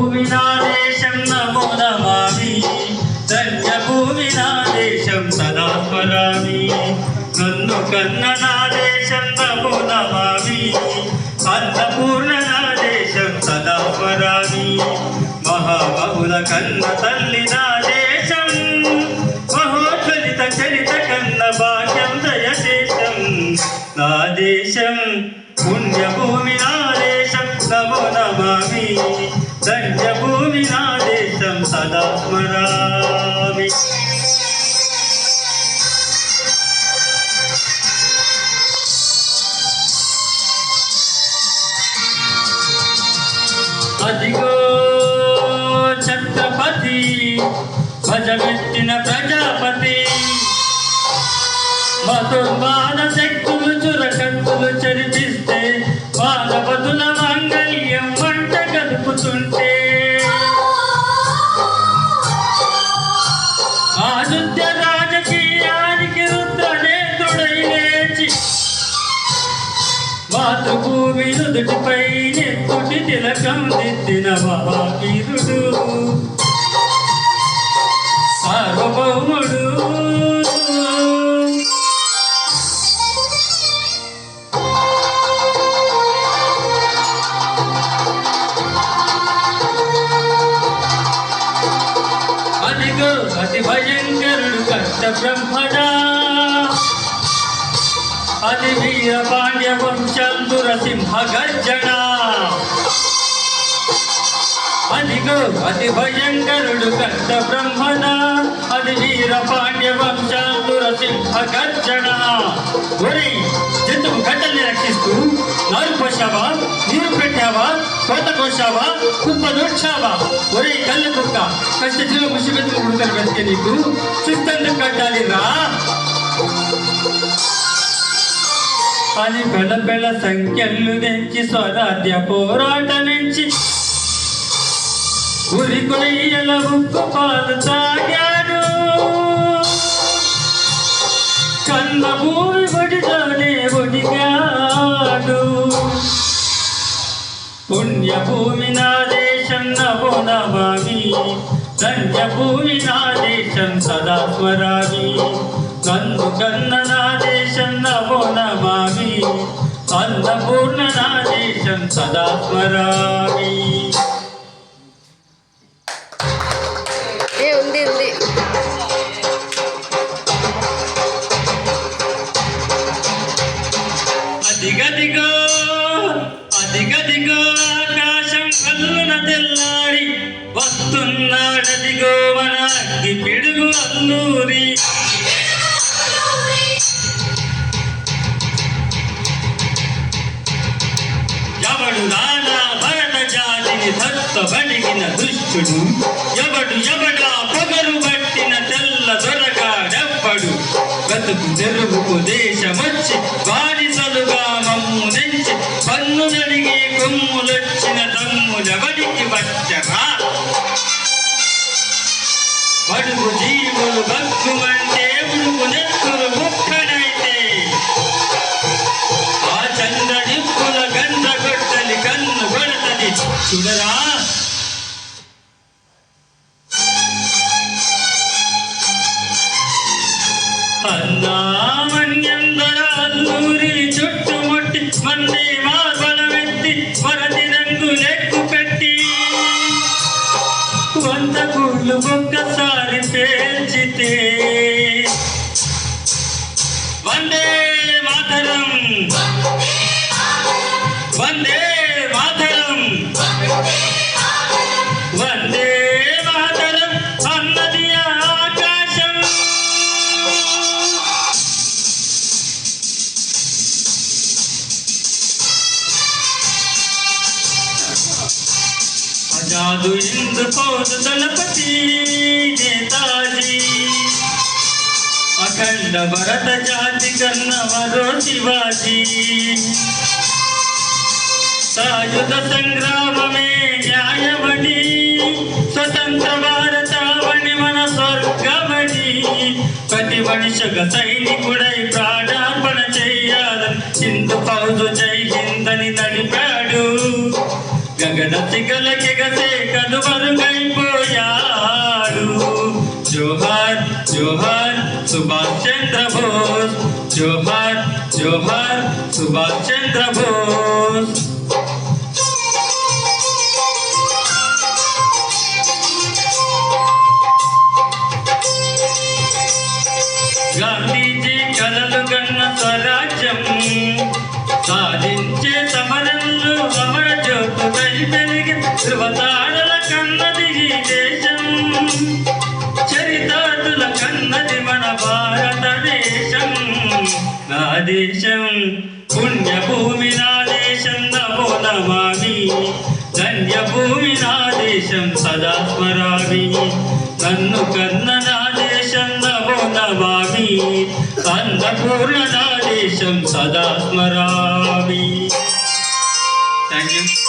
భూమి నా దేశం నమో నమామి, ధన్య భూమి నా దేశం సదా స్మరామి. నన్ను కన్న నా దేశం నమో నమామి, అన్నపూర్ణ నా దేశం సదా స్మరామి. మహాబహుల కన్న తల్లి నా దేశం, మహోజ్వలిత చరిత కన్న భాగ్యం దయదేశం నా దేశం. పుణ్యభూమి నా దేశం నమో నమామి, ధన్యభూమి నా దేశం సదా స్మరామి. అదిగో ఛత్రపతి భజమెత్తిన ప్రజాపతి, మధుర్మాన శక్తులు చురకత్తులు చరిపిస్తే మానవతుల మాంగళ్యం వంట కలుపుతుంటే, ఆయుధ్య రాజకీయానికి రుద్రనేత్రుడై లేచి మాతృభూమి నుదుటిపై నెత్తుటి తిలకం దిద్దిన మహావీరుడు సార్వభౌముడు. అదిగో అతి భయంకరుడు కష్ట బ్రహ్మడా, అది వీర పాండ్య వంశంధుర సింహ గర్జన. అదిగో అతి భయంకరుడు కష్ట బ్రహ్మణ, అది వీర పాండ్య వంశంధుర సింహ గర్జన. ఒరే జంతువు గడ్డల్ని రక్షిస్తూ నారు పోసావా, నీరు పెట్టావా, కోత కోసావా, కుప్ప నోడ్చావా? ఒరే కళ్ళు కుక్క, కష్ట జీవ ముసిబెతులు ఉడకలు వెతికే నీకు చిత్తందు కట్టాలి రా అని బెళ బెళ సంఖ్యలు తెంచి స్వరాజ్య పోరాట నుంచి ఉరి కొయ్యల ఉక్కు పాలు తాగాడు. కన్న భూమి ఒడిలోనే ఒడిగాడు. పుణ్యభూమి నా దేశం నమో నమామి, ధన్యభూమి నా దేశం సదా స్మరామి. నన్ను కన్న నా దేశం నమో నమామి, అన్నపూర్ణ నా దేశం సదా స్మరామి. ఉంది అదిగదిగో అదిగదిగో ఆకాశం కల్లున తెల్లారి వస్తున్నాడదిగో మన అగ్గి పిడుగు అల్లూరి. ఎవడు నానా భరత జాతిని తత్వబడిగిన దుష్టుడు, ఎవడా పొగరు పట్టిన తెల్ల దొరగాడెవ్వడు. బతుకు తెరువుకు దేశమొచ్చి బానిసలుగా మమ్ము నెంచి పన్నులడిగి కొమ్ములొచ్చిన తమ్ములెవడికి వచ్చరా? బడుగు జీవులు బతుకుమంటే ఉడుకు నెత్తులు ముక్కడైతే, ఆ చంద్రనిప్పుల గంధ గొట్టలి కన్ను కొడతది చూడరా. అన్నామన్యందర అల్లూరి చుట్టుముట్టి మంది మార్బలమెత్తి మరది రంగు లెక్కు పెట్టి 100 గుళ్ళు ఒక్కసారి పేల్చితే వందే మాతరం, వందే మాతరం, వందే మాతరం అన్నది ఆకాశం. ఆజాదు హింద్ ఫౌజ్ దళపతి నేతాజీ, అఖండ భరత జాతి కన్నవరో శివాజీ. సాయుధ సంగ్రామమే న్యాయమణి, స్వతంత్ర భారతావని మన స్వర్గమణి. ప్రతి మనిషిగ సైనికుడై ప్రాణార్పణ చెయ్యాలని హిందూ ఫౌజు జై హింద్ అని నడిపాడు. గగన సిగలకెగసే కను సుభాష్ చంద్ర బోస్. జోహార్ జోహార్ సుభాష్ చంద్ర బోస్. గాంధీజీ కలలు గన్న స్వరాజ్యం సాధించే సమరంలో అమర జ్యోతులై వెలిగి ధృవతారల కన్నది ఈ దేశం. చరితార్థుల కన్నది మన భారతదేశం. నా దేశం పుణ్యభూమి, నా దేశం నమో నమామి. ధన్యభూమి నా దేశం సదా స్మరామి. నన్ను కన్న నా దేశం నమో నమామి. అన్నపూర్ణ నా దేశం సదా స్మరామి. Thank you.